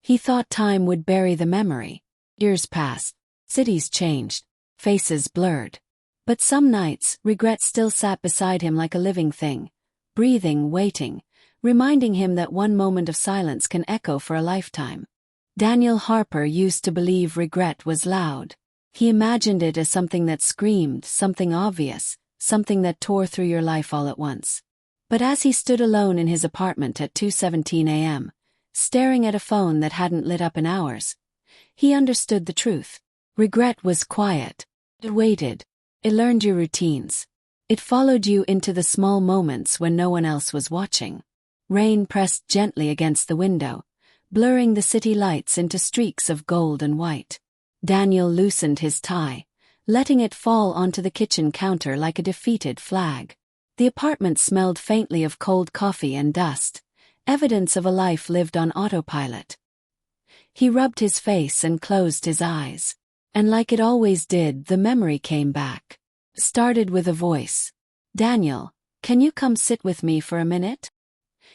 He thought time would bury the memory. Years passed. Cities changed. Faces blurred. But some nights, regret still sat beside him like a living thing, breathing, waiting, reminding him that one moment of silence can echo for a lifetime. Daniel Harper used to believe regret was loud. He imagined it as something that screamed, something obvious, something that tore through your life all at once. But as he stood alone in his apartment at 2:17 a.m., staring at a phone that hadn't lit up in hours, he understood the truth. Regret was quiet. It waited. It learned your routines. It followed you into the small moments when no one else was watching. Rain pressed gently against the window, blurring the city lights into streaks of gold and white. Daniel loosened his tie, letting it fall onto the kitchen counter like a defeated flag. The apartment smelled faintly of cold coffee and dust, evidence of a life lived on autopilot. He rubbed his face and closed his eyes. And like it always did, the memory came back. Started with a voice. "Daniel, can you come sit with me for a minute?"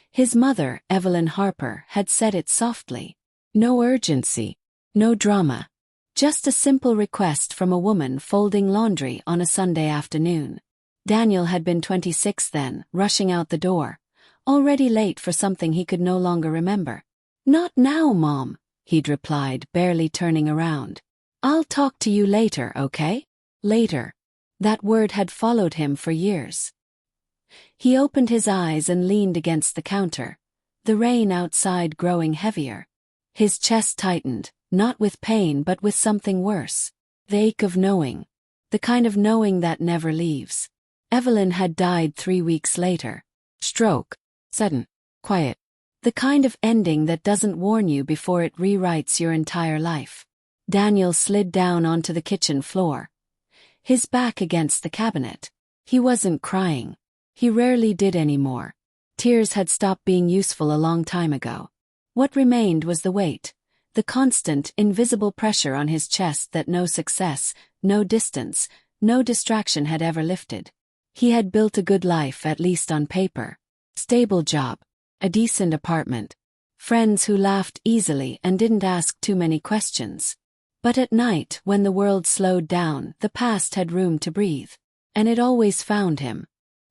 His mother, Evelyn Harper, had said it softly. No urgency. No drama. Just a simple request from a woman folding laundry on a Sunday afternoon. Daniel had been 26 then, rushing out the door, already late for something he could no longer remember. "Not now, Mom," he'd replied, barely turning around. "I'll talk to you later, okay?" Later. That word had followed him for years. He opened his eyes and leaned against the counter, the rain outside growing heavier. His chest tightened, not with pain but with something worse. The ache of knowing. The kind of knowing that never leaves. Evelyn had died 3 weeks later. Stroke. Sudden. Quiet. The kind of ending that doesn't warn you before it rewrites your entire life. Daniel slid down onto the kitchen floor, his back against the cabinet. He wasn't crying. He rarely did anymore. Tears had stopped being useful a long time ago. What remained was the weight, the constant, invisible pressure on his chest that no success, no distance, no distraction had ever lifted. He had built a good life, at least on paper. Stable job, a decent apartment, friends who laughed easily and didn't ask too many questions. But at night, when the world slowed down, the past had room to breathe. And it always found him.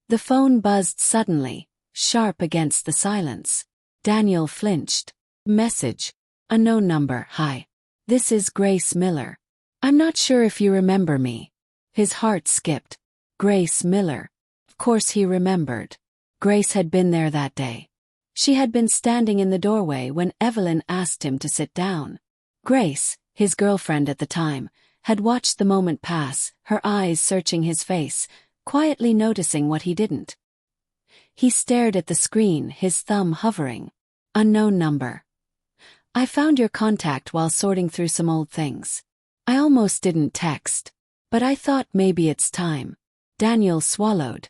The phone buzzed suddenly, sharp against the silence. Daniel flinched. Message. Unknown number. "Hi. This is Grace Miller. I'm not sure if you remember me." His heart skipped. Grace Miller. Of course he remembered. Grace had been there that day. She had been standing in the doorway when Evelyn asked him to sit down. Grace, his girlfriend at the time, had watched the moment pass, her eyes searching his face, quietly noticing what he didn't. He stared at the screen, his thumb hovering. Unknown number. "I found your contact while sorting through some old things. I almost didn't text, but I thought maybe it's time." Daniel swallowed.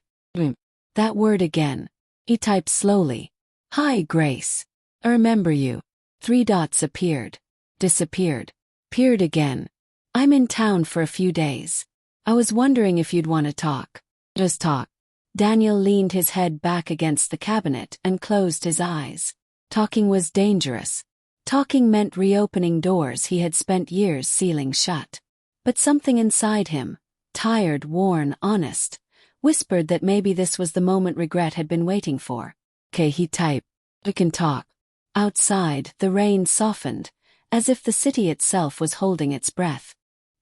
That word again. He typed slowly. "Hi, Grace. I remember you." 3 dots appeared. Disappeared. Appeared again. "I'm in town for a few days. I was wondering if you'd want to talk." Just talk. Daniel leaned his head back against the cabinet and closed his eyes. Talking was dangerous. Talking meant reopening doors he had spent years sealing shut. But something inside him, tired, worn, honest, whispered that maybe this was the moment regret had been waiting for. "Okay," he typed. "We can talk." Outside, the rain softened, as if the city itself was holding its breath.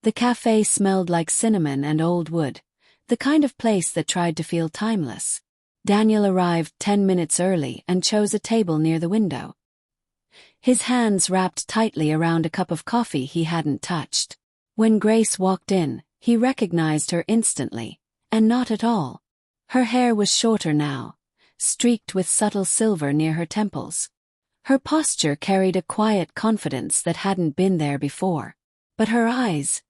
The cafe smelled like cinnamon and old wood, the kind of place that tried to feel timeless. Daniel arrived 10 minutes early and chose a table near the window. His hands wrapped tightly around a cup of coffee he hadn't touched. When Grace walked in, he recognized her instantly, and not at all. Her hair was shorter now, streaked with subtle silver near her temples. Her posture carried a quiet confidence that hadn't been there before. But her eyes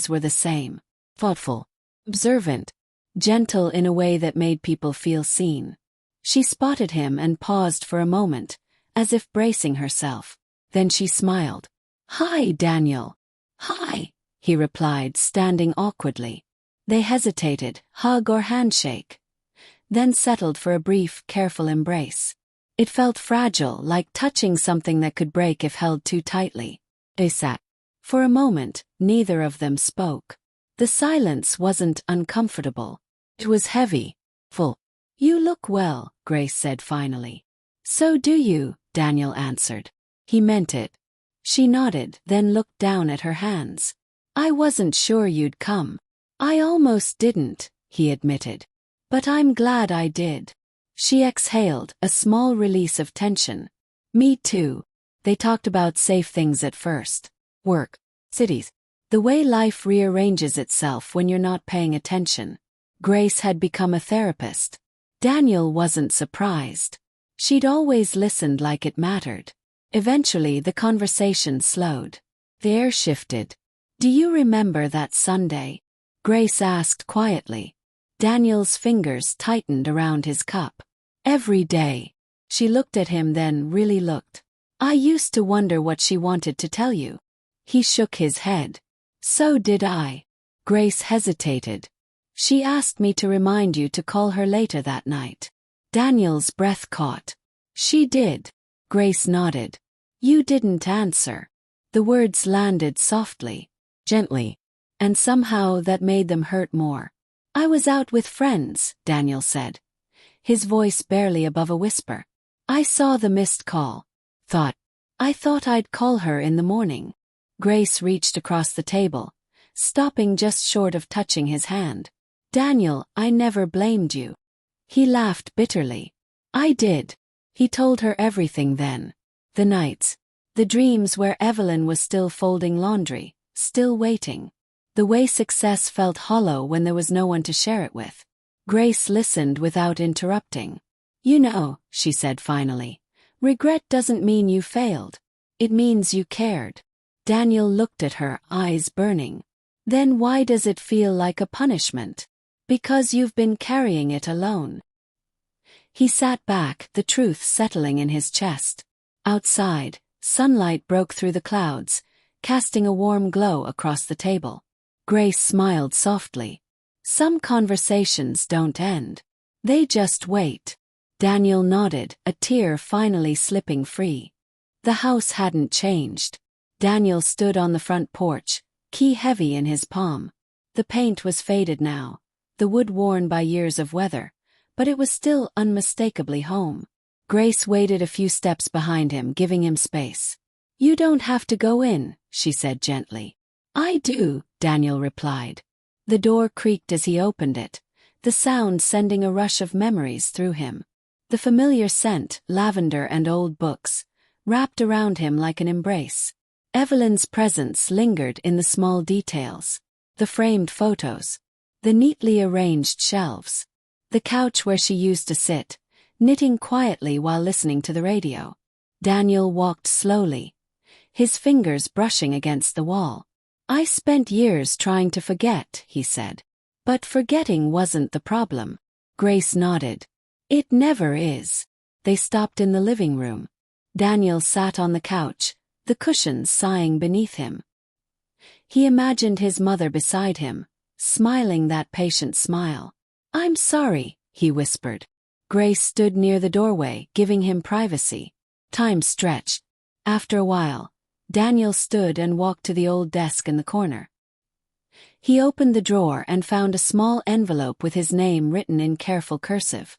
were the same. Thoughtful, observant, gentle in a way that made people feel seen. She spotted him and paused for a moment, as if bracing herself. Then she smiled. "Hi, Daniel." "Hi," he replied, standing awkwardly. They hesitated, hug or handshake, then settled for a brief, careful embrace. It felt fragile, like touching something that could break if held too tightly. They sat. For a moment, neither of them spoke. The silence wasn't uncomfortable. It was heavy, full. "You look well," Grace said finally. "So do you," Daniel answered. He meant it. She nodded, then looked down at her hands. "I wasn't sure you'd come." "I almost didn't," he admitted. "But I'm glad I did." She exhaled, a small release of tension. "Me too." They talked about safe things at first. Work, cities, the way life rearranges itself when you're not paying attention. Grace had become a therapist. Daniel wasn't surprised. She'd always listened like it mattered. Eventually the conversation slowed. The air shifted. "Do you remember that Sunday?" Grace asked quietly. Daniel's fingers tightened around his cup. "Every day." She looked at him, then really looked. "I used to wonder what she wanted to tell you." He shook his head. "So did I." Grace hesitated. "She asked me to remind you to call her later that night." Daniel's breath caught. "She did." Grace nodded. "You didn't answer." The words landed softly, gently, and somehow that made them hurt more. "I was out with friends," Daniel said, his voice barely above a whisper. "I saw the missed call. I thought I'd call her in the morning." Grace reached across the table, stopping just short of touching his hand. "Daniel, I never blamed you." He laughed bitterly. "I did." He told her everything then. The nights. The dreams where Evelyn was still folding laundry, still waiting. The way success felt hollow when there was no one to share it with. Grace listened without interrupting. "You know," she said finally, "regret doesn't mean you failed. It means you cared." Daniel looked at her, eyes burning. "Then why does it feel like a punishment?" "Because you've been carrying it alone." He sat back, the truth settling in his chest. Outside, sunlight broke through the clouds, casting a warm glow across the table. Grace smiled softly. "Some conversations don't end. They just wait." Daniel nodded, a tear finally slipping free. The house hadn't changed. Daniel stood on the front porch, key heavy in his palm. The paint was faded now, the wood worn by years of weather, but it was still unmistakably home. Grace waited a few steps behind him, giving him space. "You don't have to go in," she said gently. "I do," Daniel replied. The door creaked as he opened it, the sound sending a rush of memories through him. The familiar scent, lavender and old books, wrapped around him like an embrace. Evelyn's presence lingered in the small details. The framed photos. The neatly arranged shelves. The couch where she used to sit, knitting quietly while listening to the radio. Daniel walked slowly, his fingers brushing against the wall. "I spent years trying to forget," he said. "But forgetting wasn't the problem." Grace nodded. "It never is." They stopped in the living room. Daniel sat on the couch, the cushions sighing beneath him. He imagined his mother beside him, smiling that patient smile. "I'm sorry," he whispered. Grace stood near the doorway, giving him privacy. Time stretched. After a while, Daniel stood and walked to the old desk in the corner. He opened the drawer and found a small envelope with his name written in careful cursive.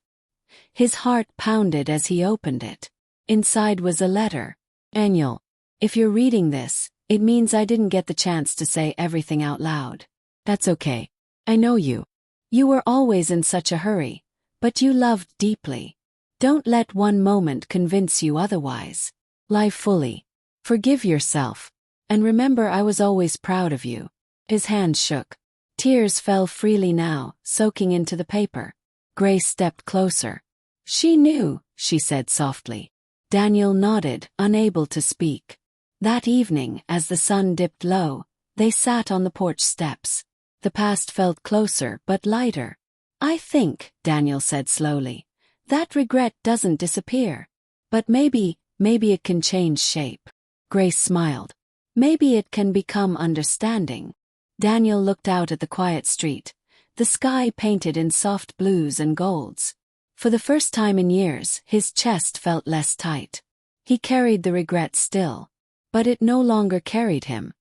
His heart pounded as he opened it. Inside was a letter. "Daniel, if you're reading this, it means I didn't get the chance to say everything out loud. That's okay. I know you. You were always in such a hurry, but you loved deeply. Don't let one moment convince you otherwise. Live fully. Forgive yourself. And remember, I was always proud of you." His hand shook. Tears fell freely now, soaking into the paper. Grace stepped closer. "She knew," she said softly. Daniel nodded, unable to speak. That evening, as the sun dipped low, they sat on the porch steps. The past felt closer but lighter. "I think," Daniel said slowly, "that regret doesn't disappear. But maybe it can change shape." Grace smiled. "Maybe it can become understanding." Daniel looked out at the quiet street, the sky painted in soft blues and golds. For the first time in years, his chest felt less tight. He carried the regret still. But it no longer carried him.